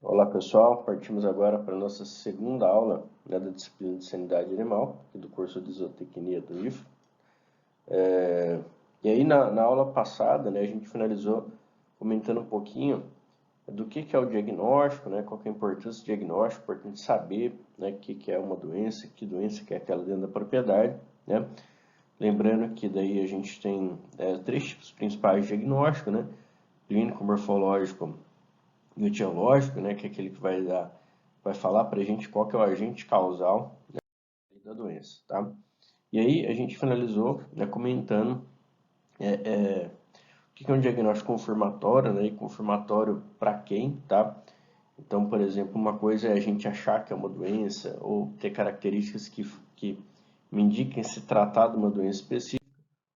Olá pessoal, partimos agora para a nossa segunda aula, né, da disciplina de sanidade animal, aqui do curso de zootecnia do IFA. E aí na aula passada, né, a gente finalizou comentando um pouquinho do que é o diagnóstico, né, qual que é a importância do diagnóstico, importante saber, né, o que é uma doença, que doença que é aquela dentro da propriedade, né. Lembrando que daí a gente tem três tipos principais de diagnóstico, né, clínico, morfológico e etiológico, né, que é aquele que vai falar para a gente qual que é o agente causal da doença, tá? E aí a gente finalizou, né, comentando o que é um diagnóstico confirmatório, né, e confirmatório para quem, tá? Então, por exemplo, uma coisa é a gente achar que é uma doença ou ter características que me indiquem se tratar de uma doença específica.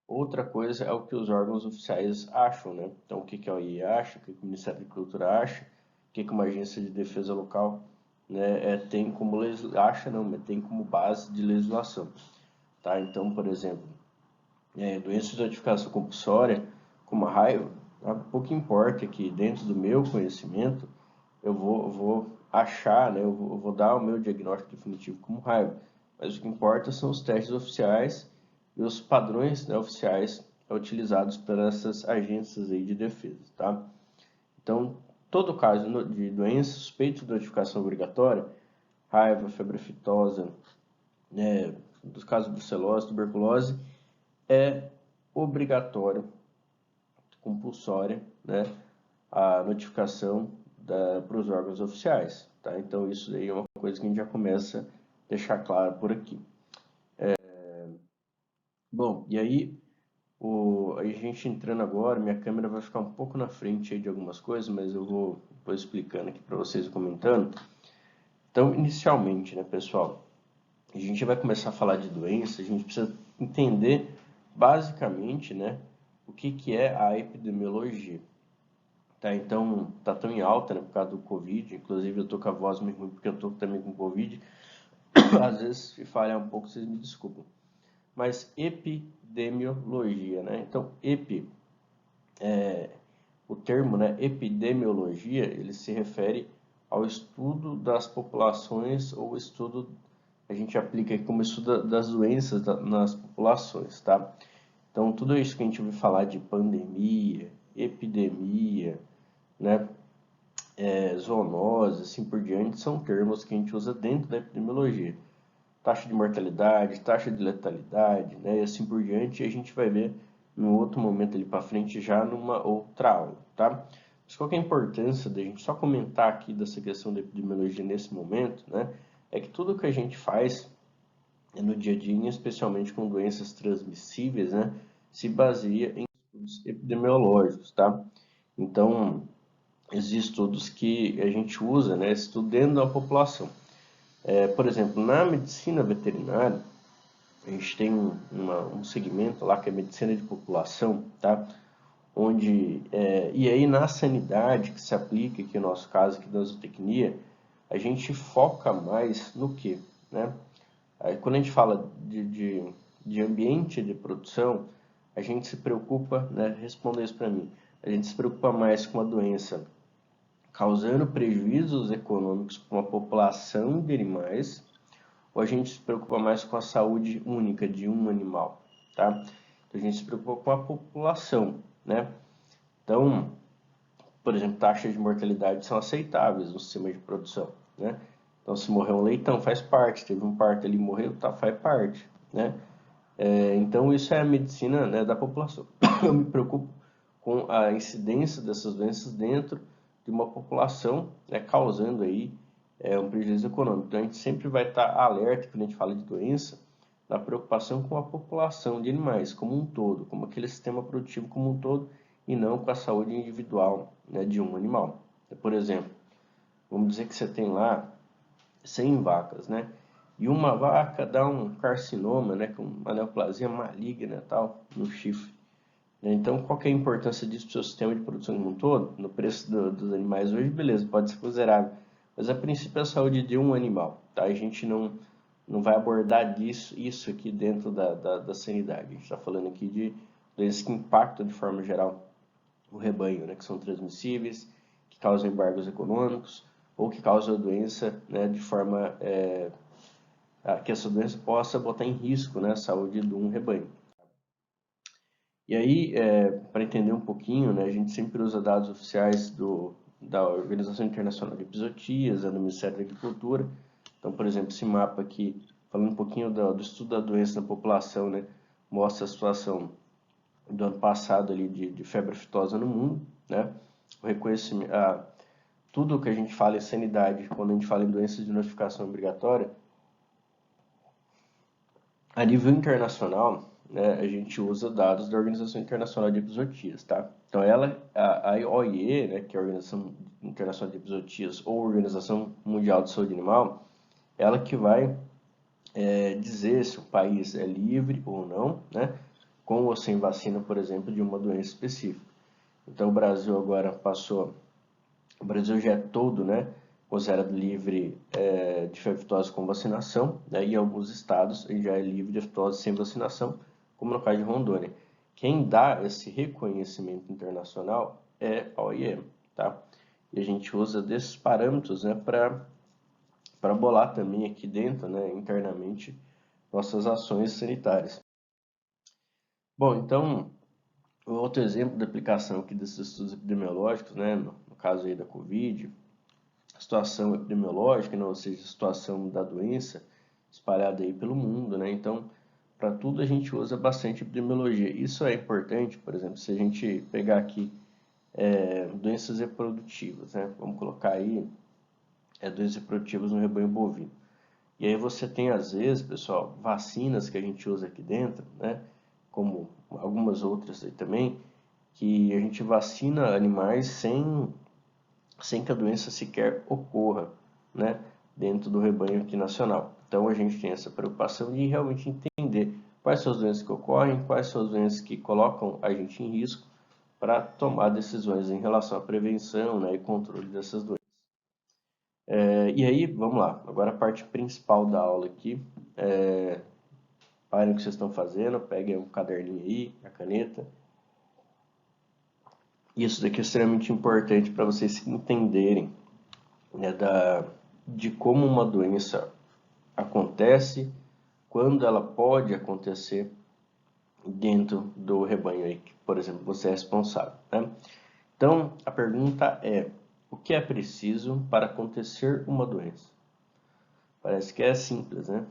Outra coisa é o que os órgãos oficiais acham, né? Então, o que a OIE acha, o que o Ministério da Agricultura acha, o que uma agência de defesa local, né, tem como acha não, mas tem como base de legislação, tá? Então, por exemplo, doença de notificação compulsória, como a raiva, tá? Pouco importa que dentro do meu conhecimento eu vou achar, né, eu vou dar o meu diagnóstico definitivo como raiva, mas o que importa são os testes oficiais e os padrões, né, oficiais utilizados por essas agências aí de defesa, tá? Então, todo caso de doença suspeita de notificação obrigatória, raiva, febre aftosa, né, dos casos de brucelose, tuberculose, é obrigatório, compulsória, né, a notificação para os órgãos oficiais, tá? Então isso daí é uma coisa que a gente já começa a deixar claro por aqui. Bom, e aí a gente entrando agora, minha câmera vai ficar um pouco na frente aí de algumas coisas, mas eu vou explicando aqui para vocês, comentando. Então, inicialmente, né, pessoal, a gente vai começar a falar de doença, a gente precisa entender basicamente, né, o que é a epidemiologia. Tá, então, tá tão em alta, né, por causa do Covid, inclusive eu tô com a voz meio ruim porque eu tô também com Covid, às vezes se falhar um pouco, vocês me desculpam. Mas epidemiologia, né, então o termo, né, epidemiologia, ele se refere ao estudo das populações ou estudo, a gente aplica como estudo das doenças nas populações, tá? Então, tudo isso que a gente ouviu falar de pandemia, epidemia, né, zoonose, assim por diante, são termos que a gente usa dentro da epidemiologia. Taxa de mortalidade, taxa de letalidade, né, e assim por diante, e a gente vai ver no outro momento ali para frente já numa outra aula, tá? Mas qual que é a importância da gente só comentar aqui dessa questão da epidemiologia nesse momento, né? É que tudo que a gente faz no dia a dia, especialmente com doenças transmissíveis, né, se baseia em estudos epidemiológicos, tá? Então, existem estudos que a gente usa, né, estudo dentro da população. Por exemplo, na medicina veterinária, a gente tem um segmento lá que é medicina de população, tá? Onde, e aí na sanidade que se aplica, aqui no nosso caso, aqui da zootecnia, a gente foca mais no que, né? Aí, quando a gente fala de ambiente de produção, a gente se preocupa, né? Responda isso para mim. A gente se preocupa mais com a doença causando prejuízos econômicos para uma população de animais, ou a gente se preocupa mais com a saúde única de um animal, tá? Então, a gente se preocupa com a população, né? Então, por exemplo, taxas de mortalidade são aceitáveis no sistema de produção, né? Então, se morreu um leitão, faz parte. Teve um parto ali, morreu, tá, faz parte, né? Então, isso é a medicina, né, da população. Eu me preocupo com a incidência dessas doenças dentro de uma população, né, causando aí um prejuízo econômico. Então, a gente sempre vai estar alerta quando a gente fala de doença, na preocupação com a população de animais como um todo, como aquele sistema produtivo como um todo, e não com a saúde individual, né, de um animal. Por exemplo, vamos dizer que você tem lá 100 vacas, né? E uma vaca dá um carcinoma, né, com uma neoplasia maligna tal, no chifre. Então, qual que é a importância disso para o seu sistema de produção como um todo? No preço dos animais hoje, beleza, pode ser considerável. Mas a princípio é a saúde de um animal, tá? A gente não vai abordar isso aqui dentro da sanidade. A gente está falando aqui de doenças que impactam de forma geral o rebanho, né? Que são transmissíveis, que causam embargos econômicos, ou que cause a doença, né, de forma que essa doença possa botar em risco, né, a saúde de um rebanho. E aí, para entender um pouquinho, né, a gente sempre usa dados oficiais da Organização Internacional de Epizootias, do Ministério da Agricultura. Então, por exemplo, esse mapa aqui, falando um pouquinho do estudo da doença na população, né, mostra a situação do ano passado ali de febre aftosa no mundo, né, o reconhecimento, tudo que a gente fala em sanidade, quando a gente fala em doenças de notificação obrigatória, a nível internacional, né, a gente usa dados da Organização Internacional de Epizootias, tá? Então a OIE, né, que é a Organização Internacional de Epizootias ou Organização Mundial de Saúde Animal, ela que vai dizer se o país é livre ou não, né, com ou sem vacina, por exemplo, de uma doença específica. Então o Brasil agora passou, o Brasil já é todo, né, considerado livre de febre aftosa com vacinação, né, e em alguns estados ele já é livre de aftosa sem vacinação, como no caso de Rondônia. Quem dá esse reconhecimento internacional é a OIE, tá? E a gente usa desses parâmetros, né, para bolar também aqui dentro, né, internamente, nossas ações sanitárias. Bom, então, outro exemplo de aplicação aqui desses estudos epidemiológicos, né, no caso aí da Covid, situação epidemiológica, né, ou seja, a situação da doença espalhada aí pelo mundo, né? Então, para tudo a gente usa bastante epidemiologia. Isso é importante, por exemplo, se a gente pegar aqui doenças reprodutivas, né? Vamos colocar aí doenças reprodutivas no rebanho bovino. E aí você tem, às vezes, pessoal, vacinas que a gente usa aqui dentro, né? Como algumas outras aí também, que a gente vacina animais sem que a doença sequer ocorra, né, dentro do rebanho aqui nacional. Então a gente tem essa preocupação de realmente entender quais são as doenças que ocorrem, quais são as doenças que colocam a gente em risco para tomar decisões em relação à prevenção, né, e controle dessas doenças. E aí, vamos lá, agora a parte principal da aula aqui. Parem o que vocês estão fazendo, peguem um caderninho aí, a caneta. Isso daqui é extremamente importante para vocês entenderem, né, de como uma doença acontece, quando ela pode acontecer dentro do rebanho aí, que, por exemplo, você é responsável, né? Então, a pergunta é: o que é preciso para acontecer uma doença? Parece que é simples, né?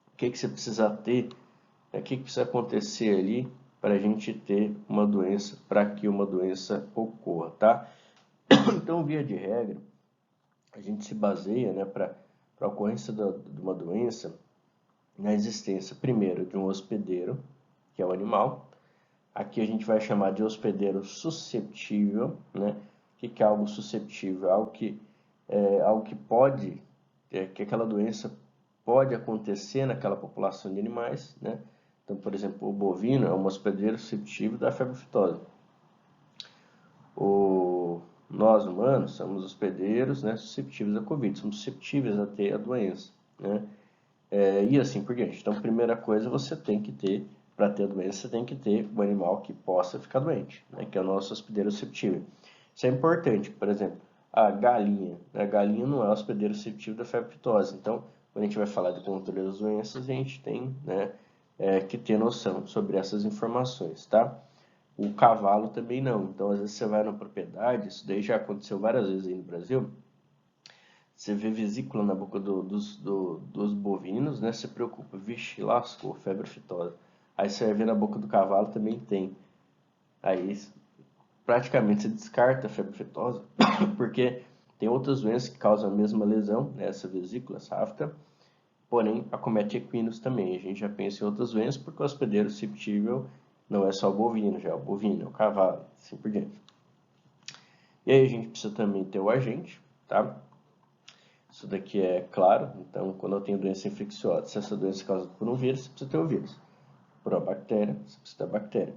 O que você precisa ter, né? O que precisa acontecer ali para a gente ter uma doença, para que uma doença ocorra, tá? Então, via de regra, a gente se baseia, né, para a ocorrência de uma doença na existência, primeiro, de um hospedeiro, que é o animal. Aqui a gente vai chamar de hospedeiro susceptível, né? O que é algo susceptível? Algo que pode, que aquela doença pode acontecer naquela população de animais, né? Então, por exemplo, o bovino é um hospedeiro susceptível da febre aftosa. Nós humanos somos hospedeiros, né, susceptíveis à Covid, somos susceptíveis a ter a doença, né? E assim por diante. Então, primeira coisa, você tem que ter, para ter a doença, você tem que ter um animal que possa ficar doente, né, que é o nosso hospedeiro susceptível. Isso é importante, por exemplo, a galinha. A galinha não é hospedeiro susceptível da febre aftosa. Então, quando a gente vai falar de controle das doenças, a gente tem, né, que ter noção sobre essas informações, tá? O cavalo também não. Então, às vezes você vai na propriedade, isso daí já aconteceu várias vezes aí no Brasil, você vê vesícula na boca dos bovinos, né? Você preocupa, vixe, lascou, febre aftosa. Aí você vai ver na boca do cavalo também tem. Aí praticamente você descarta a febre aftosa, porque tem outras doenças que causam a mesma lesão, né? Essa vesícula, essa afta, porém acomete equinos também. A gente já pensa em outras doenças porque o hospedeiro susceptível não é só o bovino, já é o bovino, é o cavalo, assim por diante. E aí a gente precisa também ter o agente, tá? Isso daqui é claro, então quando eu tenho doença infecciosa, se essa doença é causada por um vírus, você precisa ter o vírus. Por uma bactéria, você precisa ter a bactéria.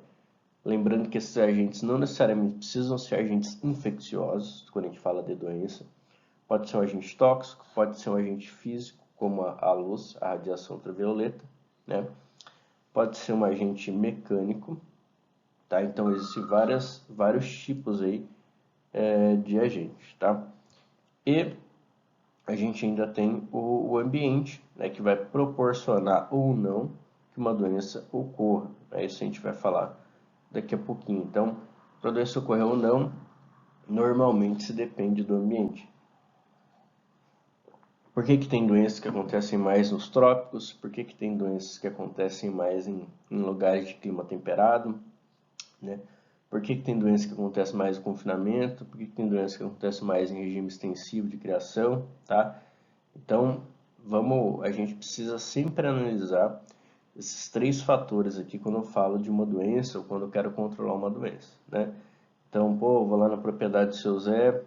Lembrando que esses agentes não necessariamente precisam ser agentes infecciosos, quando a gente fala de doença. Pode ser um agente tóxico, pode ser um agente físico, como a luz, a radiação ultravioleta, né? Pode ser um agente mecânico, tá? Então existem vários tipos aí de agentes, tá? E a gente ainda tem o ambiente, né, que vai proporcionar ou não que uma doença ocorra. É isso que a gente vai falar daqui a pouquinho. Então, para a doença ocorrer ou não, normalmente se depende do ambiente. Por que que tem doenças que acontecem mais nos trópicos? Por que que tem doenças que acontecem mais em lugares de clima temperado? Né? Por que que tem doenças que acontecem mais no confinamento? Por que que tem doenças que acontecem mais em regime extensivo de criação? Tá? Então, a gente precisa sempre analisar esses 3 fatores aqui quando eu falo de uma doença ou quando eu quero controlar uma doença, né? Então, pô, eu vou lá na propriedade do seu Zé,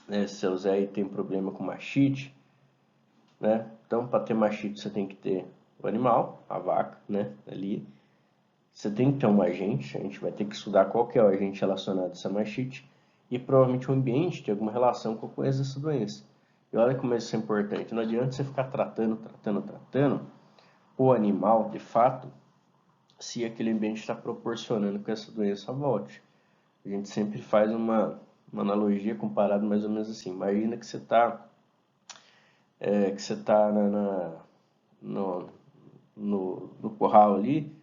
né? Seu Zé aí tem problema com mastite, né? Então, para ter mastite, você tem que ter o animal, a vaca, né? Ali. Você tem que ter um agente, a gente vai ter que estudar qual que é o agente relacionado a essa mastite e provavelmente o ambiente tem alguma relação com a coisa dessa doença. E olha como isso é importante, não adianta você ficar tratando o animal, de fato, se aquele ambiente está proporcionando que essa doença volte. A gente sempre faz uma analogia comparada mais ou menos assim. Imagina que você está no, no curral ali,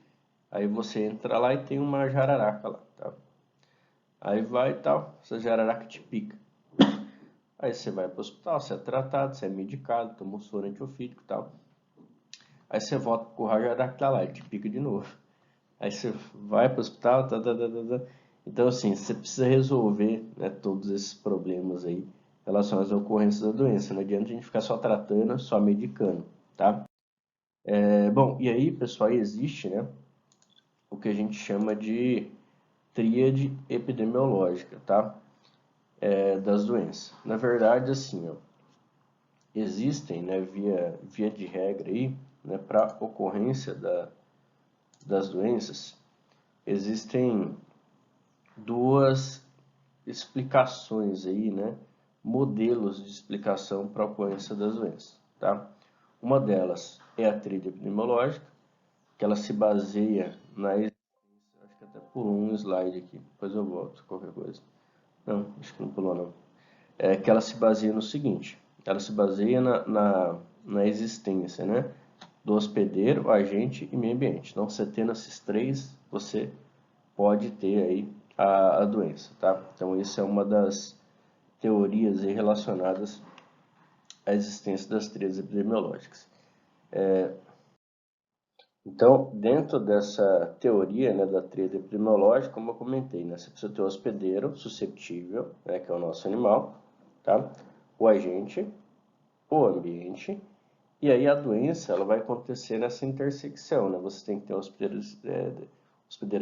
aí você entra lá e tem uma jararaca lá, tá? Aí vai e tal, essa jararaca te pica. Aí você vai para o hospital, você é tratado, você é medicado, toma um soro antiofídico e tal. Aí você volta pro curral, a jararaca tá lá, e te pica de novo. Aí você vai para o hospital, tá. Então, assim, você precisa resolver, né, todos esses problemas aí relacionados à ocorrência da doença. Não adianta a gente ficar só tratando, só medicando, tá? Bom, e aí, pessoal, existe, né, o que a gente chama de tríade epidemiológica, tá? Das doenças. Na verdade, assim, ó, existem, né, via de regra aí, né, para ocorrência das doenças, existem duas explicações aí, né, modelos de explicação para a ocorrência das doenças, tá? Uma delas é a tríade epidemiológica, que ela se baseia acho que até pulou um slide aqui, depois eu volto, qualquer coisa. Não, acho que não pulou não. É que ela se baseia no seguinte, ela se baseia na existência, né, do hospedeiro, agente e meio ambiente. Então, você tendo esses 3, você pode ter aí a doença, tá? Então, isso é uma das teorias aí relacionadas à existência das tríades epidemiológicas. Então, dentro dessa teoria, né, da tríade epidemiológica, como eu comentei, né, você precisa ter o hospedeiro susceptível, né, que é o nosso animal, tá? O agente, o ambiente, e aí a doença ela vai acontecer nessa intersecção, né? Você tem que ter o hospedeiro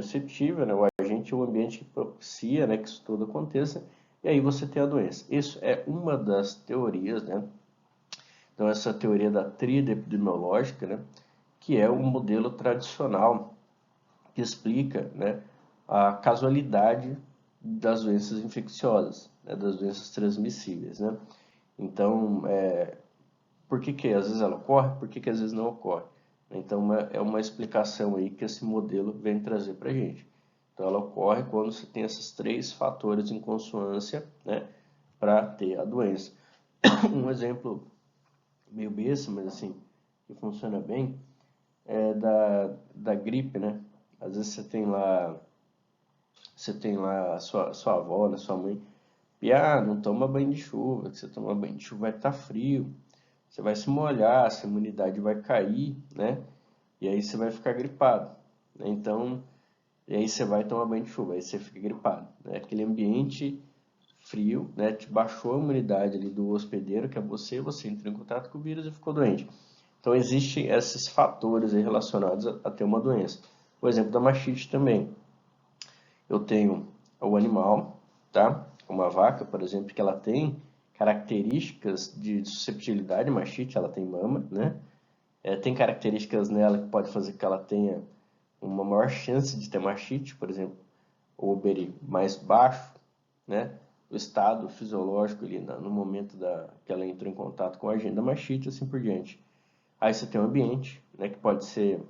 susceptível, né, o agente e o ambiente que propicia, né, que isso tudo aconteça, e aí você tem a doença. Isso é uma das teorias, né? Então, essa teoria da tríade epidemiológica, né, que é um modelo tradicional que explica, né, a casualidade das doenças infecciosas, né, das doenças transmissíveis, né? Então, por que que às vezes ela ocorre, por que que às vezes não ocorre? Então, é uma explicação aí que esse modelo vem trazer para a gente. Então, ela ocorre quando você tem esses 3 fatores em consonância, né, para ter a doença. Um exemplo meio besta, mas assim, que funciona bem, é da gripe, né? Às vezes você tem lá a sua avó, né, sua mãe, e não toma banho de chuva, que você toma banho de chuva vai estar frio, você vai se molhar, a imunidade vai cair, né? E aí você vai ficar gripado, né? Então, e aí você vai tomar banho de chuva, aí você fica gripado, né? Aquele ambiente frio, né? Te baixou a imunidade ali do hospedeiro, que é você entrou em contato com o vírus e ficou doente. Então, existem esses fatores aí relacionados a ter uma doença. O exemplo da mastite também. Eu tenho o animal, tá? Uma vaca, por exemplo, que ela tem características de susceptibilidade à mastite, ela tem mama, né? Tem características nela que pode fazer que ela tenha uma maior chance de ter mastite, por exemplo, o Uberi mais baixo, né? O estado fisiológico ali no momento que ela entrou em contato com a agente da mastite, assim por diante. Aí você tem o ambiente, né? Que pode ser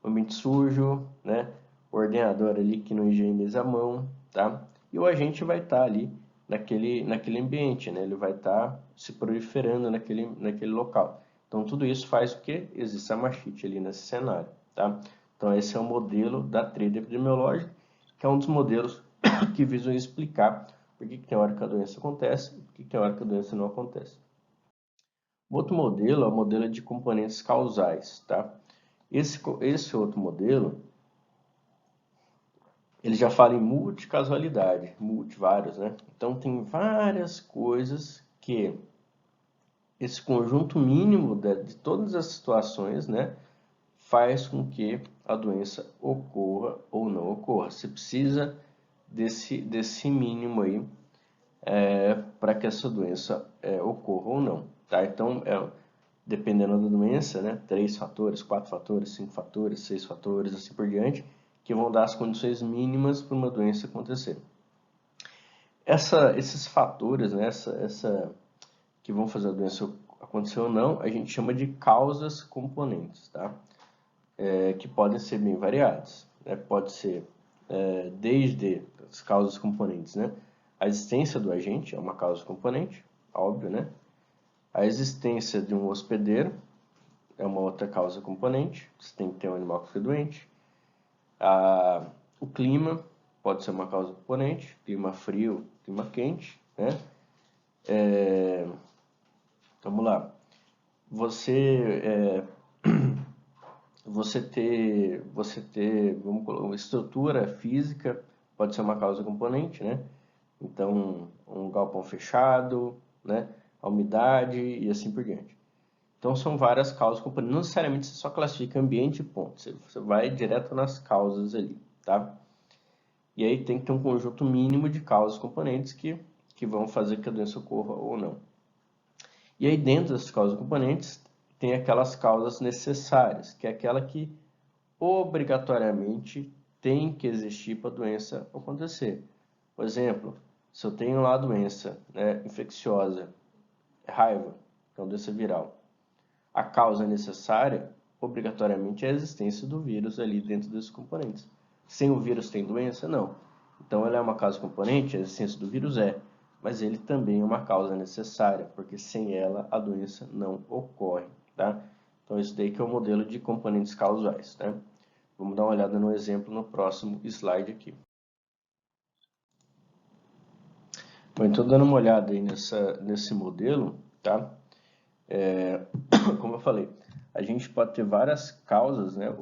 um ambiente sujo, né? O ordenador ali que não higieniza a mão, tá? E o agente vai estar ali naquele ambiente, né? Ele vai estar se proliferando naquele local. Então, tudo isso faz o que? Existe a mastite ali nesse cenário, tá? Então, esse é o modelo da trilha epidemiológica, que é um dos modelos que visam explicar por que tem hora que a doença acontece e por que tem hora que a doença não acontece. O outro modelo é o modelo de componentes causais, tá? Esse outro modelo, ele já fala em multicausalidade, vários, né? Então, tem várias coisas que esse conjunto mínimo de todas as situações, né, faz com que a doença ocorra ou não ocorra. Você precisa desse mínimo aí para que essa doença ocorra ou não, tá? Então, dependendo da doença, né, 3 fatores, 4 fatores, 5 fatores, 6 fatores, assim por diante, que vão dar as condições mínimas para uma doença acontecer. Esses fatores, né, que vão fazer a doença acontecer ou não, a gente chama de causas componentes, tá? Que podem ser bem variadas, né? Pode ser desde as causas componentes, né? A existência do agente é uma causa componente, óbvio, né? A existência de um hospedeiro é uma outra causa componente, você tem que ter um animal que fica doente. O clima pode ser uma causa componente, clima frio, clima quente, né? Vamos lá. Você ter, vamos colocar, uma estrutura física pode ser uma causa componente, né? Então, um galpão fechado, né? A umidade e assim por diante. Então, são várias causas componentes. Não necessariamente você só classifica ambiente e ponto. Você vai direto nas causas ali, tá? E aí tem que ter um conjunto mínimo de causas componentes que vão fazer que a doença ocorra ou não. E aí dentro das causas componentes tem aquelas causas necessárias, que é aquela que obrigatoriamente tem que existir para a doença acontecer. Por exemplo, se eu tenho lá a doença, né, infecciosa, raiva, que é uma doença viral, a causa necessária, obrigatoriamente, é a existência do vírus ali dentro desses componentes. Sem o vírus tem doença? Não. Então, ela é uma causa componente, a existência do vírus mas ele também é uma causa necessária, porque sem ela a doença não ocorre, tá? Então, isso daí que é o modelo de componentes causais, né? Vamos dar uma olhada no exemplo no próximo slide aqui. Bom, então, dando uma olhada aí nesse modelo, tá? Como eu falei, a gente pode ter várias causas, né?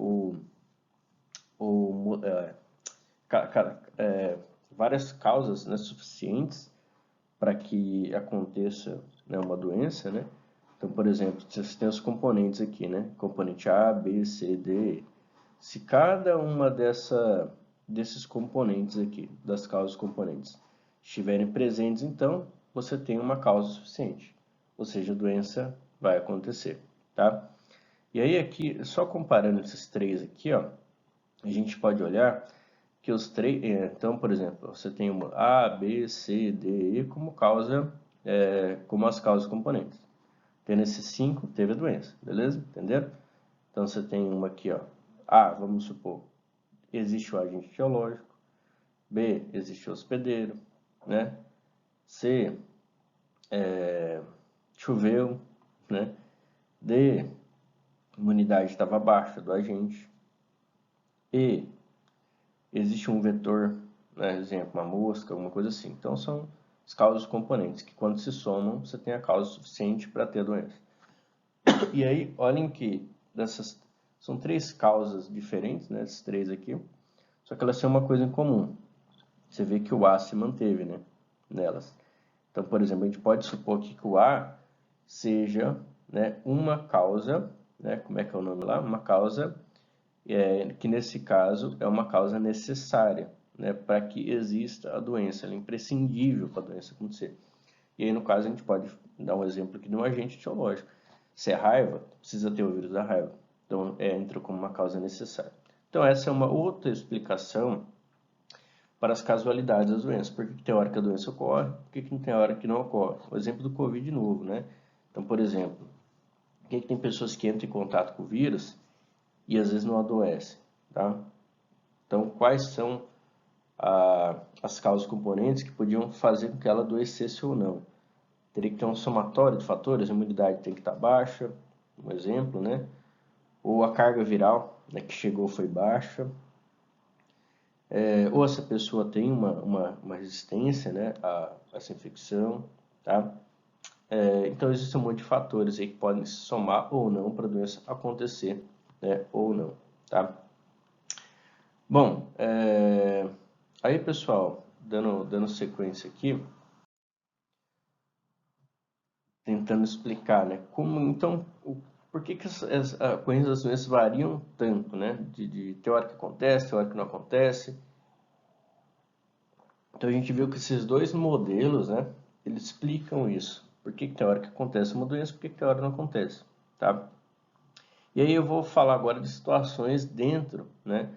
Várias causas, né, suficientes para que aconteça, né, uma doença, né? Então, por exemplo, você tem os componentes aqui, né? Componente A, B, C, D. Se cada uma desses componentes aqui, das causas componentes, estiverem presentes, então você tem uma causa suficiente, ou seja, a doença vai acontecer, tá? E aí aqui, só comparando esses três aqui, ó, a gente pode olhar que os três, então, por exemplo, você tem uma A, B, C, D, E como causa, como as causas componentes. Tendo esses 5, teve a doença, beleza? Entenderam? Então você tem uma aqui, ó. A, vamos supor, existe o agente etiológico. B, existe o hospedeiro, né? C, choveu, né? D, a imunidade estava baixa do agente. E, existe um vetor, né? Exemplo, uma mosca, alguma coisa assim. Então são as causas componentes, que quando se somam, você tem a causa suficiente para ter a doença. E aí, olhem que dessas são 3 causas diferentes, né? Esses 3 aqui, só que elas têm uma coisa em comum. Você vê que o A se manteve, né? Nelas. Então, por exemplo, a gente pode supor aqui que o A seja, né, uma causa, né? Como é que é o nome lá? Uma causa que nesse caso é uma causa necessária, né? Para que exista a doença, ela é imprescindível para a doença acontecer. E aí, no caso, a gente pode dar um exemplo aqui de um agente etiológico. Se é raiva, precisa ter o vírus da raiva. Então, entra como uma causa necessária. Então, essa é uma outra explicação para as casualidades das doenças. Por que tem hora que a doença ocorre, por que não tem hora que não ocorre? O exemplo do Covid de novo, né? Então, por exemplo, por que tem pessoas que entram em contato com o vírus e às vezes não adoecem, tá? Então, quais são as causas componentes que podiam fazer com que ela adoecesse ou não. Teria que ter um somatório de fatores, a imunidade tem que estar baixa, um exemplo, né? Ou a carga viral, né, que chegou foi baixa, ou essa pessoa tem uma resistência, né, a essa infecção, tá? Então existem um monte de fatores aí que podem se somar ou não para a doença acontecer, né, ou não, tá? Bom, aí pessoal, dando sequência aqui, tentando explicar, né, como então por que as ocorrências das doenças variam tanto, né, de hora que acontece, hora que não acontece. Então a gente viu que esses dois modelos, né, eles explicam isso. Por que tem hora que acontece uma doença, por que tem hora que não acontece, tá? E aí eu vou falar agora de situações dentro, né,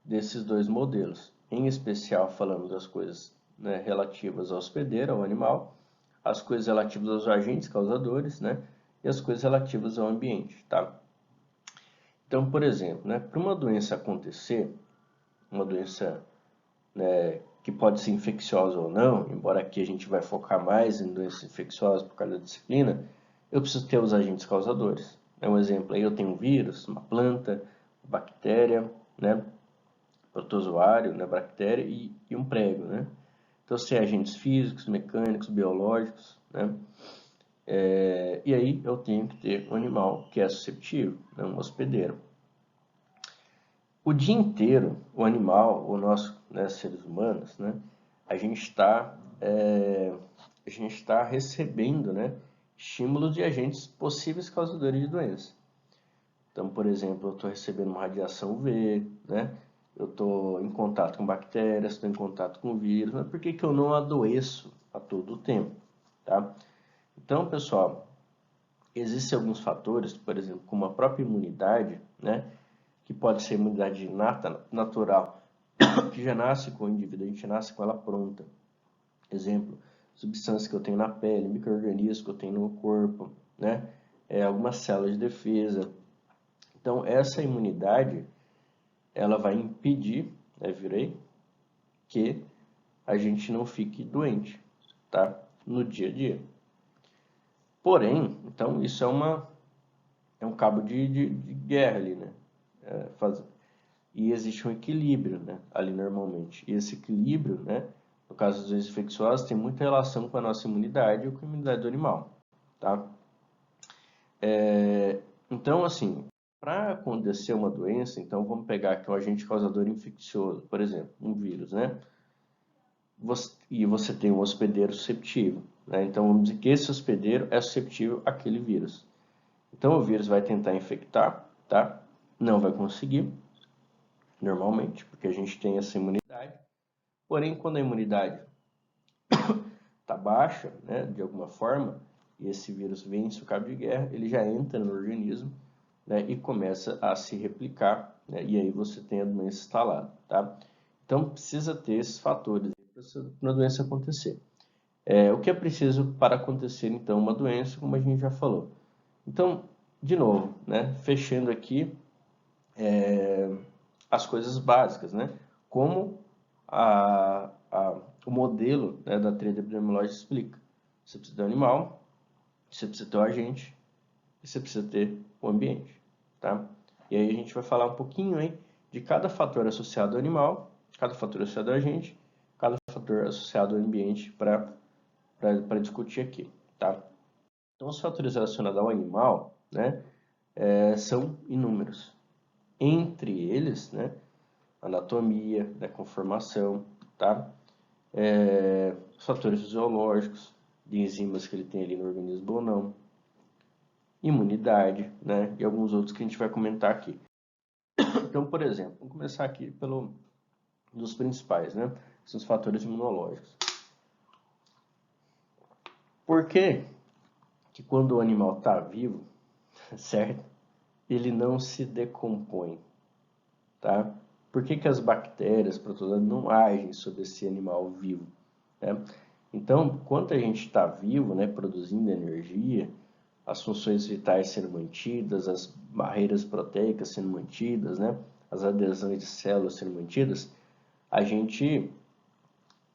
desses dois modelos. Em especial falando das coisas, né, relativas ao hospedeiro, ao animal, as coisas relativas aos agentes causadores, né, e as coisas relativas ao ambiente, tá? Então, por exemplo, né, para uma doença acontecer, uma doença, né, que pode ser infecciosa ou não, embora aqui a gente vai focar mais em doenças infecciosas por causa da disciplina, eu preciso ter os agentes causadores. Um exemplo aí, eu tenho um vírus, uma planta, uma bactéria, né, protozoário, né, bactéria e um prego, né. Então, se é agentes físicos, mecânicos, biológicos, né, e aí eu tenho que ter um animal que é susceptível, né, um hospedeiro. O dia inteiro, o animal, o nosso, né, seres humanos, né, a gente está recebendo, né, estímulos de agentes possíveis causadores de doença. Então, por exemplo, eu estou recebendo uma radiação UV, né, eu estou em contato com bactérias, estou em contato com vírus, mas por que que eu não adoeço a todo tempo, tá? Então, pessoal, existem alguns fatores, por exemplo, como a própria imunidade, né, que pode ser imunidade inata, natural, que já nasce com o indivíduo, a gente nasce com ela pronta. Exemplo, substâncias que eu tenho na pele, micro-organismos que eu tenho no corpo, né? Algumas células de defesa. Então, essa imunidade, ela vai impedir, né, virei, que a gente não fique doente, tá? No dia a dia. Porém, então, isso é um cabo de guerra ali, né? E existe um equilíbrio, né, ali normalmente. E esse equilíbrio, né, no caso das doenças infecciosas, tem muita relação com a nossa imunidade ou com a imunidade do animal, tá? Então, assim, para acontecer uma doença, então vamos pegar aqui um agente causador infeccioso, por exemplo, um vírus, né? E você tem um hospedeiro susceptível, né? Então vamos dizer que esse hospedeiro é susceptível àquele vírus. Então o vírus vai tentar infectar, tá? Não vai conseguir, normalmente, porque a gente tem essa imunidade. Porém, quando a imunidade está baixa, né, de alguma forma, e esse vírus vence o cabo de guerra, ele já entra no organismo, né, e começa a se replicar, né, e aí você tem a doença instalada, tá? Então, precisa ter esses fatores para a doença acontecer. O que é preciso para acontecer, então, uma doença, como a gente já falou? Então, de novo, né, fechando aqui as coisas básicas, né? Como o modelo, né, da tríade epidemiológica explica. Você precisa ter um animal, você precisa ter o agente e você precisa ter o ambiente, tá? E aí a gente vai falar um pouquinho aí de cada fator associado ao animal, cada fator associado ao agente, cada fator associado ao ambiente para discutir aqui, tá? Então, os fatores relacionados ao animal, né, são inúmeros. Entre eles, né, anatomia, né, conformação, tá? Os fatores fisiológicos, de enzimas que ele tem ali no organismo ou não, imunidade, né, e alguns outros que a gente vai comentar aqui. Então, por exemplo, vamos começar aqui pelo dos principais, né, são os fatores imunológicos. Por que que quando o animal está vivo, certo, ele não se decompõe, tá? Por que que as bactérias, protozoários não agem sobre esse animal vivo, né? Então, enquanto a gente está vivo, né, produzindo energia, as funções vitais sendo mantidas, as barreiras proteicas sendo mantidas, né, as adesões de células sendo mantidas, a gente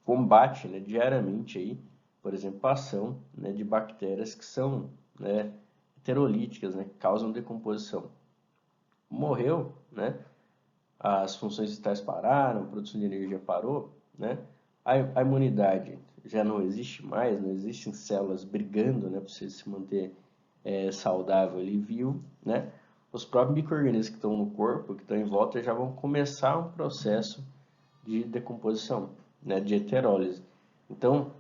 combate, né, diariamente aí, por exemplo, a ação, né, de bactérias que são, né, heterolíticas, né, que causam decomposição. Morreu, né, as funções vitais pararam, a produção de energia parou, né, a imunidade já não existe mais, não existem células brigando, né, para você se manter saudável ali, vivo, né, os próprios micro-organismos que estão no corpo, que estão em volta, já vão começar um processo de decomposição, né, de heterólise. Então,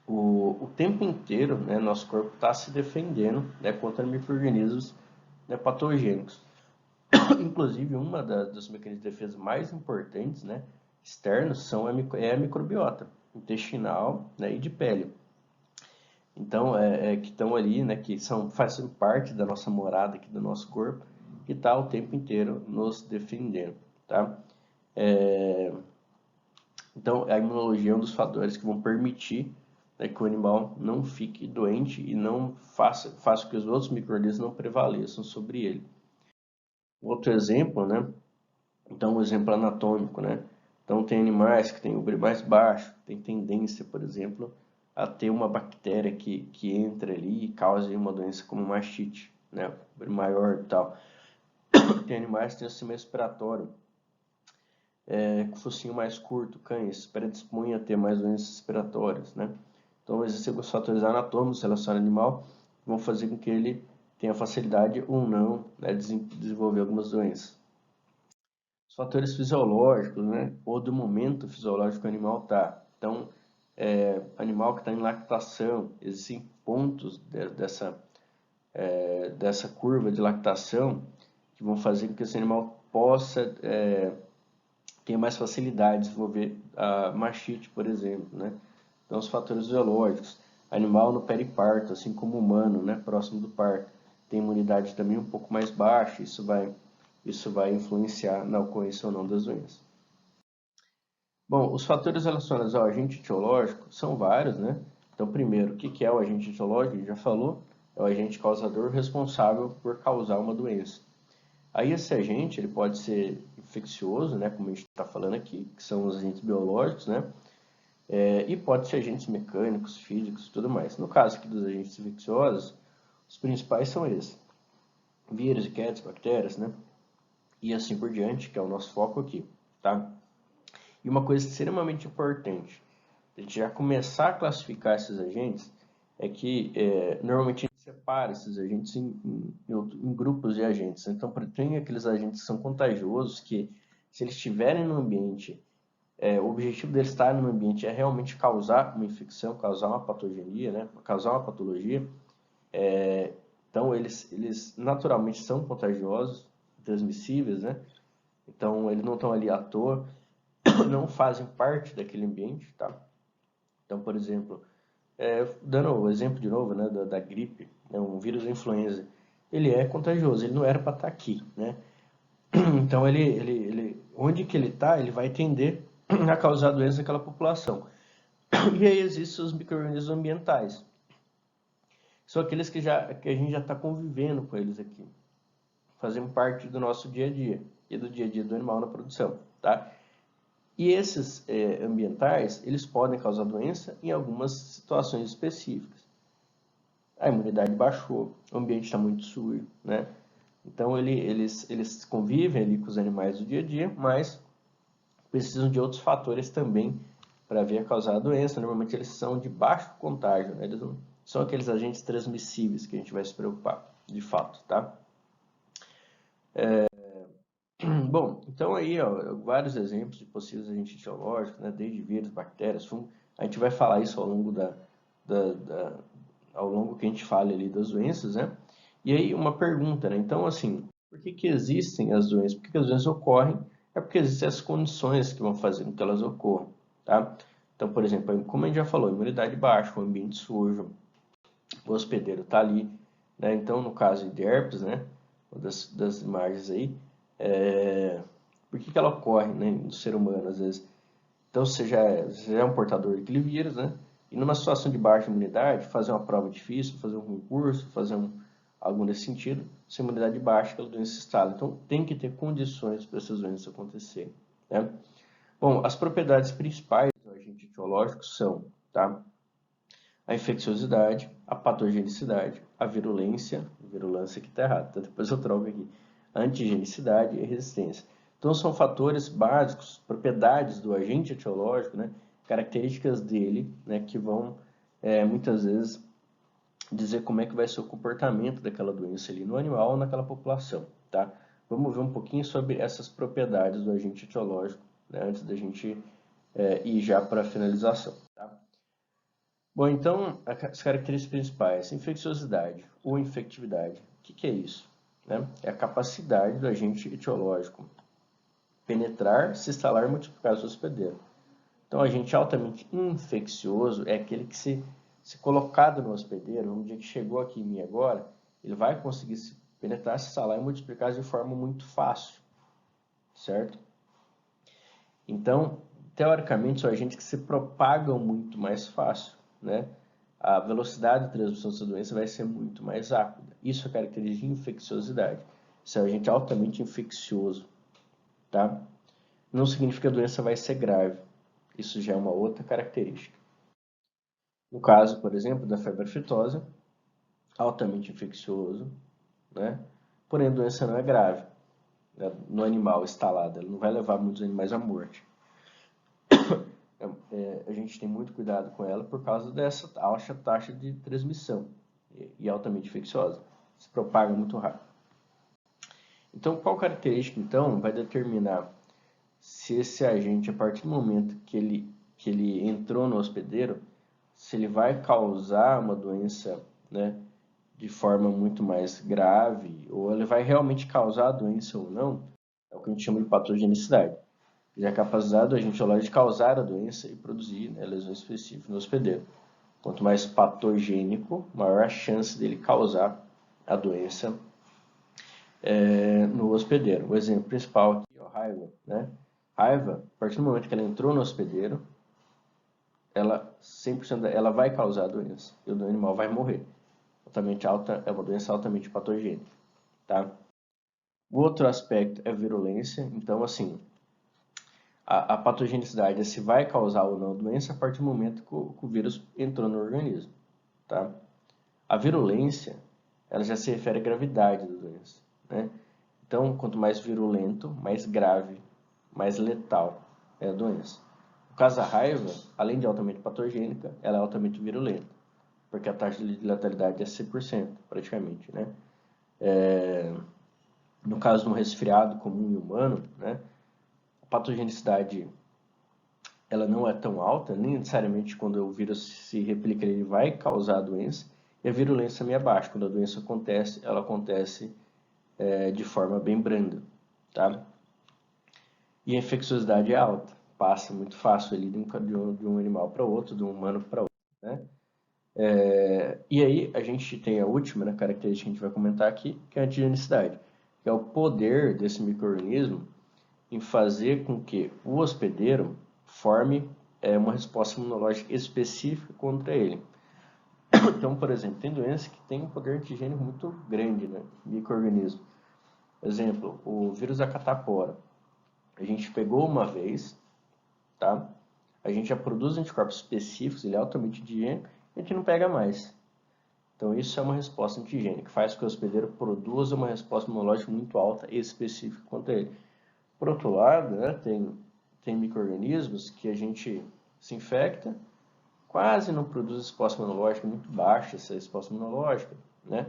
o tempo inteiro, né, nosso corpo está se defendendo, né, contra micro-organismos, né, patogênicos. Inclusive, dos mecanismos de defesa mais importantes, né, externos é a microbiota intestinal, né, e de pele. Então, que estão ali, né, fazem parte da nossa morada aqui do nosso corpo, que está o tempo inteiro nos defendendo, tá? Então, a imunologia é um dos fatores que vão permitir, né, que o animal não fique doente e não faça com que os outros micro-organismos não prevaleçam sobre ele. Outro exemplo, né? Então, um exemplo anatômico, né? Então, tem animais que têm o brilho mais baixo, tem tendência, por exemplo, a ter uma bactéria que entra ali e cause uma doença como mastite, né? O brilho maior e tal. Tem animais que têm o sistema respiratório com focinho mais curto, cães, predispõem a ter mais doenças respiratórias, né? Então, existem alguns fatores anatômicos relacionados ao animal que vão fazer com que ele tenha facilidade ou não, né, de desenvolver algumas doenças. Os fatores fisiológicos, né, ou do momento fisiológico que o animal está. Então, animal que está em lactação, existem pontos dessa curva de lactação que vão fazer com que esse animal possa ter mais facilidade de desenvolver a mastite, por exemplo, né? Então, os fatores fisiológicos, animal no periparto, assim como humano, né, próximo do parto, tem imunidade também um pouco mais baixa, isso vai influenciar na ocorrência ou não das doenças. Bom, os fatores relacionados ao agente etiológico são vários, né? Então, primeiro, o que é o agente etiológico? A gente já falou, é o agente causador responsável por causar uma doença. Aí esse agente ele pode ser infeccioso, né, como a gente está falando aqui, que são os agentes biológicos, né, e pode ser agentes mecânicos, físicos e tudo mais. No caso aqui dos agentes infecciosos, os principais são esses: vírus, inquietos, bactérias, né, e assim por diante, que é o nosso foco aqui, tá? E uma coisa extremamente importante, a gente já começar a classificar esses agentes, é que normalmente a gente separa esses agentes em grupos de agentes. Então, tem aqueles agentes que são contagiosos, que se eles estiverem no ambiente, o objetivo deles estar no ambiente é realmente causar uma infecção, causar uma patogenia, né? Causar uma patologia. Então, eles naturalmente são contagiosos, transmissíveis, né? Então, eles não estão ali à toa, não fazem parte daquele ambiente, tá? Então, por exemplo, dando o exemplo de novo, né, da gripe, né, um vírus da influenza, ele é contagioso, ele não era para estar aqui, né? Então, onde que ele está, ele vai tender a causar doença naquela população. E aí existem os micro-organismos ambientais. São aqueles que a gente já está convivendo com eles aqui, fazendo parte do nosso dia a dia e do dia a dia do animal na produção, tá? E esses ambientais, eles podem causar doença em algumas situações específicas. A imunidade baixou, o ambiente está muito sujo, né? Então eles convivem ali com os animais do dia a dia, mas precisam de outros fatores também para vir a causar a doença. Normalmente eles são de baixo contágio, né? Eles não são aqueles agentes transmissíveis que a gente vai se preocupar, de fato, tá? Bom, então aí, ó, vários exemplos de possíveis agentes etiológicos, né? Desde vírus, bactérias, fungos. A gente vai falar isso ao longo ao longo que a gente fale ali das doenças, né? E aí uma pergunta, né? Então, assim, por que existem as doenças? Por que as doenças ocorrem? É porque existem as condições que vão fazer com que elas ocorram, tá? Então, por exemplo, como a gente já falou, imunidade baixa, o ambiente sujo, o hospedeiro está ali, né? Então, no caso de herpes, né? Das imagens aí, por que ela ocorre, né, no ser humano, às vezes? Então, você já é um portador daquele vírus, né? E numa situação de baixa imunidade, fazer uma prova difícil, fazer um concurso, algo nesse sentido, se a imunidade baixa, aquela doença se instala. Então, tem que ter condições para essas doenças acontecerem, né? Bom, as propriedades principais do agente etiológicos são, tá? A infecciosidade, a patogenicidade, a virulência aqui está errado, então depois eu troco aqui, a antigenicidade e a resistência. Então são fatores básicos, propriedades do agente etiológico, né, características dele, né, que vão muitas vezes dizer como é que vai ser o comportamento daquela doença ali no animal ou naquela população, tá? Vamos ver um pouquinho sobre essas propriedades do agente etiológico, né, antes da gente ir já para a finalização, tá? Bom, então, as características principais, infecciosidade ou infectividade. O que é isso? Né? É a capacidade do agente etiológico penetrar, se instalar e multiplicar o hospedeiro. Então, o agente altamente infeccioso é aquele que, se colocado no hospedeiro, no dia que chegou aqui em mim agora, ele vai conseguir se penetrar, se instalar e multiplicar de forma muito fácil, certo? Então, teoricamente, são agentes que se propagam muito mais fácil, né? A velocidade de transmissão dessa doença vai ser muito mais rápida. Isso é característica de infecciosidade. Isso é um agente altamente infeccioso, tá? Não significa que a doença vai ser grave. Isso já é uma outra característica. No caso, por exemplo, da febre aftosa, altamente infeccioso, né? Porém, a doença não é grave, né? No animal instalado, ela não vai levar muitos animais à morte. A gente tem muito cuidado com ela por causa dessa alta taxa de transmissão e altamente infecciosa. Se propaga muito rápido. Então, qual característica, então, vai determinar se esse agente, a partir do momento que ele entrou no hospedeiro, se ele vai causar uma doença, né, de forma muito mais grave, ou ele vai realmente causar a doença ou não, é o que a gente chama de patogenicidade. E a capacidade do agente etiológico de causar a doença e produzir, né, lesões específicas no hospedeiro. Quanto mais patogênico, maior a chance dele causar a doença no hospedeiro. O exemplo principal aqui é a raiva, né? Raiva, a partir do momento que ela entrou no hospedeiro, ela 100% ela vai causar a doença e o animal vai morrer. É uma doença altamente patogênica, tá? O outro aspecto é a virulência. Então, assim, a patogenicidade é se vai causar ou não a doença a partir do momento que o vírus entrou no organismo, tá? A virulência, ela já se refere à gravidade da doença, né? Então, quanto mais virulento, mais grave, mais letal é a doença. No caso da raiva, além de altamente patogênica, ela é altamente virulenta, porque a taxa de letalidade é 100%, praticamente, né? No caso de um resfriado comum em humano, né? A patogenicidade ela não é tão alta, nem necessariamente quando o vírus se replica ele vai causar a doença, e a virulência também é baixa. Quando a doença acontece, ela acontece de forma bem branda, tá? E a infecciosidade é alta, passa muito fácil ali de um animal para outro, de um humano para outro, né? E aí a gente tem a última, né, característica que a gente vai comentar aqui, que é a antigenicidade, que é o poder desse micro-organismo em fazer com que o hospedeiro forme uma resposta imunológica específica contra ele. Então, por exemplo, tem doenças que têm um poder antigênico muito grande, né? Micro-organismo. Exemplo, o vírus da catapora. A gente pegou uma vez, tá? A gente já produz anticorpos específicos, ele é altamente antigênico, e a gente não pega mais. Então, isso é uma resposta antigênica, faz com que o hospedeiro produza uma resposta imunológica muito alta e específica contra ele. Por outro lado, né, tem micro-organismos que a gente se infecta, quase não produz resposta imunológica, muito baixa essa resposta imunológica, né?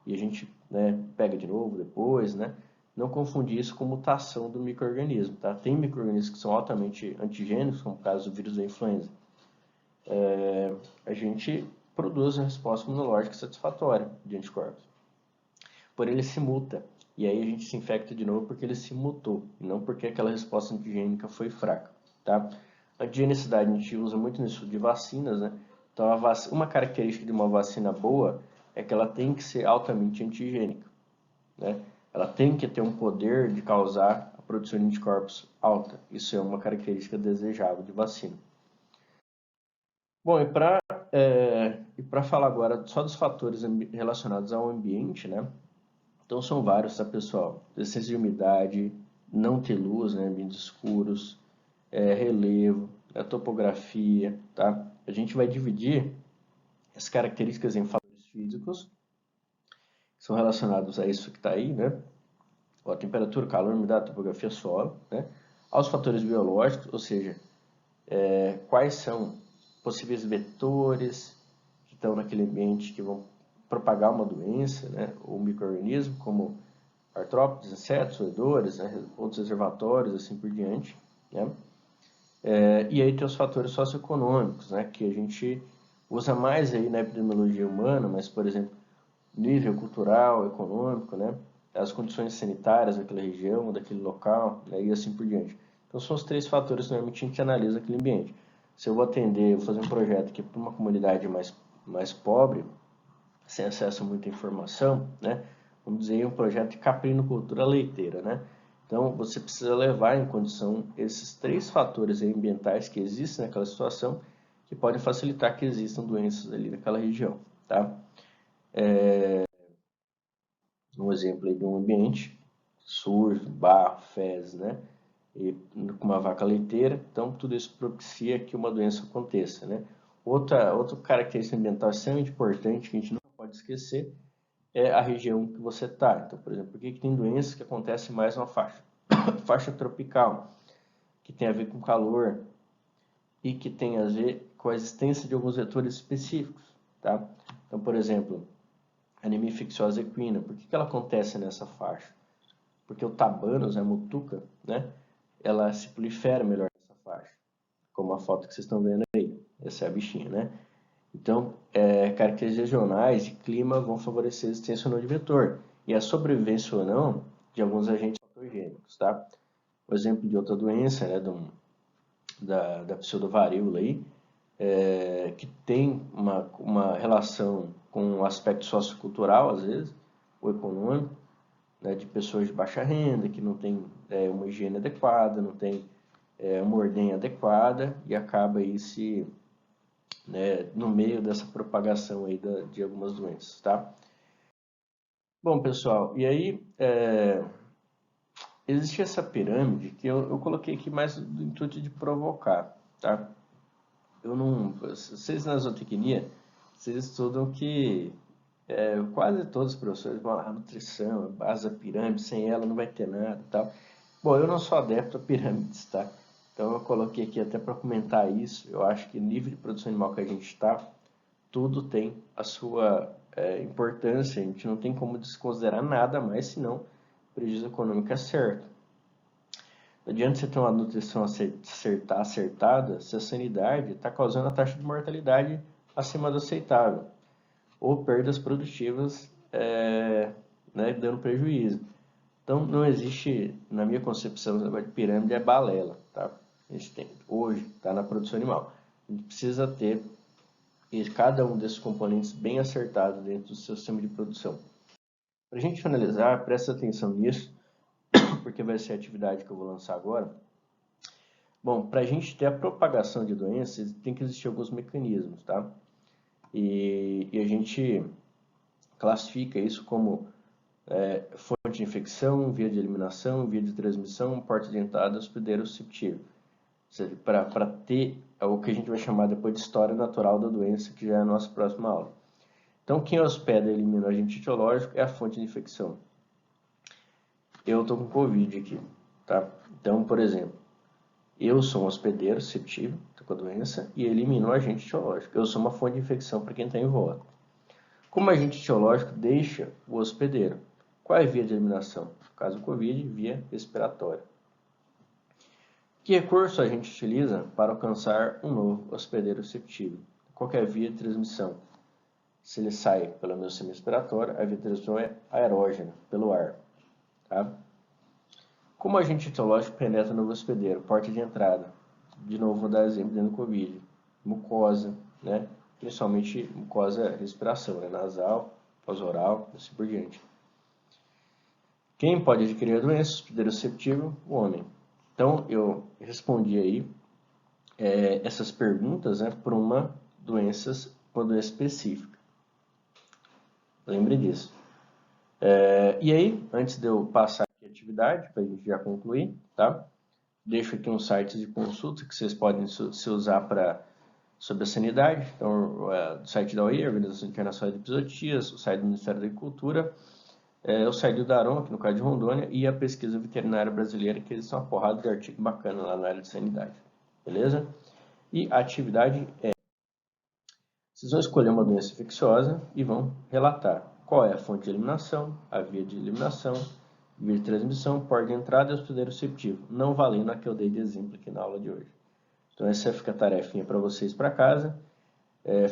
E a gente, né, pega de novo depois, né? Não confundir isso com mutação do micro-organismo, tá? Tem micro-organismos que são altamente antigênicos, como o caso do vírus da influenza. A gente produz a resposta imunológica satisfatória de anticorpos. Porém, ele se muta. E aí a gente se infecta de novo porque ele se mutou, e não porque aquela resposta antigênica foi fraca, tá? A antigenicidade a gente usa muito nisso de vacinas, né? Então, uma característica de uma vacina boa é que ela tem que ser altamente antigênica, né? Ela tem que ter um poder de causar a produção de anticorpos alta. Isso é uma característica desejável de vacina. Bom, para falar agora só dos fatores relacionados ao ambiente, né? Então são vários, tá, pessoal? Excesso de umidade, não ter luz, né? Ambientes escuros, relevo, a topografia, tá? A gente vai dividir as características em fatores físicos, que são relacionados a isso que está aí, né? A temperatura, calor, umidade, topografia, solo, né? Aos fatores biológicos, ou seja, quais são possíveis vetores que estão naquele ambiente que vão propagar uma doença, né? Ou micro-organismo, como artrópodes, insetos, roedores, né? Outros reservatórios, assim por diante, né? E aí tem os fatores socioeconômicos, né? Que a gente usa mais aí na epidemiologia humana, mas, por exemplo, nível cultural, econômico, né? As condições sanitárias daquela região, daquele local, né? E assim por diante. Então, são os 3 fatores que normalmente a gente analisa aquele ambiente. Se eu vou atender, vou fazer um projeto aqui para uma comunidade mais pobre, sem acesso a muita informação, né? Vamos dizer, um projeto de caprinocultura leiteira, né? Então, você precisa levar em condição esses 3 fatores ambientais que existem naquela situação, que podem facilitar que existam doenças ali naquela região, tá? Um exemplo aí de um ambiente, sujo, barro, fezes, né? E com uma vaca leiteira, então tudo isso propicia que uma doença aconteça, né? Outra característica ambiental extremamente importante que a gente não pode esquecer é a região que você está. Então, por exemplo, por que tem doenças que acontecem mais na faixa? Faixa tropical, que tem a ver com calor e que tem a ver com a existência de alguns vetores específicos, tá? Então, por exemplo, anemia infecciosa equina, por que ela acontece nessa faixa? Porque o tabanos, a mutuca, né, ela se prolifera melhor nessa faixa, como a foto que vocês estão vendo aí. Essa é a bichinha, né? Então, características regionais e clima vão favorecer a existência ou não de vetor e a sobrevivência ou não de alguns agentes patogênicos, tá? O exemplo de outra doença, né, da pseudovaríola aí, que tem uma relação com o aspecto sociocultural, às vezes, ou econômico, né, de pessoas de baixa renda, que não tem uma higiene adequada, não tem uma ordenha adequada e acaba aí no meio dessa propagação aí de algumas doenças, tá? Bom, pessoal, e aí existe essa pirâmide que eu coloquei aqui mais do intuito de provocar, tá? Eu não, vocês na zootecnia, vocês estudam que quase todos os professores vão lá, nutrição, a base da pirâmide, sem ela não vai ter nada e tal. Bom, eu não sou adepto a pirâmides, tá? Então eu coloquei aqui até para comentar isso. Eu acho que nível de produção animal que a gente está, tudo tem a sua importância. A gente não tem como desconsiderar nada mais, senão o prejuízo econômico é certo. Não adianta você ter uma nutrição acertada se a sanidade está causando a taxa de mortalidade acima do aceitável, ou perdas produtivas né, dando prejuízo. Então, não existe, na minha concepção, o negócio de pirâmide é balela, tá? A gente tem, hoje, está na produção animal. A gente precisa ter cada um desses componentes bem acertado dentro do seu sistema de produção. Para a gente finalizar, presta atenção nisso, porque vai ser a atividade que eu vou lançar agora. Bom, para a gente ter a propagação de doenças, tem que existir alguns mecanismos, tá? E a gente classifica isso como fonte de infecção, via de eliminação, via de transmissão, porta de entrada, hospedeiro susceptível. Para ter o que a gente vai chamar depois de história natural da doença, que já é a nossa próxima aula. Então, quem hospeda e elimina o agente etiológico é a fonte de infecção. Eu estou com Covid aqui, tá? Então, por exemplo, eu sou um hospedeiro susceptível, estou com a doença, e elimino o agente etiológico. Eu sou uma fonte de infecção para quem está em volta. Como agente etiológico, deixa o hospedeiro. Qual é a via de eliminação? No caso do Covid, via respiratória. Que recurso a gente utiliza para alcançar um novo hospedeiro susceptível? Qual é a via de transmissão? Se ele sai pelo meu sistema respiratório, a via de transmissão é aerógena, pelo ar. Tá? Como agente etiológico penetra no novo hospedeiro? Porta de entrada. De novo, vou dar exemplo dentro do Covid. Mucosa, né? Principalmente mucosa respiração, né? Nasal, pós-oral, assim por diante. Quem pode adquirir a doença? Hospedeiro susceptível, o homem. Então, eu respondi aí essas perguntas, né, por uma doença específica. Lembre disso. E aí, antes de eu passar aqui a atividade, para a gente já concluir, tá? deixo aqui uns sites de consulta que vocês podem se usar sobre a sanidade. Então, o site da OIE, Organização Internacional de Epizootias, o site do Ministério da Agricultura, o site do Daron, aqui no caso de Rondônia, e a pesquisa veterinária brasileira, que eles são uma porrada de artigo bacana lá na área de sanidade. Beleza? E a atividade é: vocês vão escolher uma doença infecciosa e vão relatar qual é a fonte de eliminação, a via de eliminação, via de transmissão, porta de entrada e hospedeiro receptivo, não valendo a que eu dei de exemplo aqui na aula de hoje. Então essa fica a tarefinha para vocês para casa,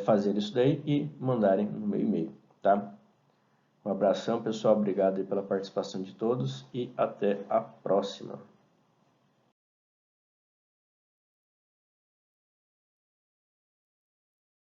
fazer isso daí e mandarem no meu e-mail, tá? Um abração, pessoal, obrigado aí pela participação de todos e até a próxima.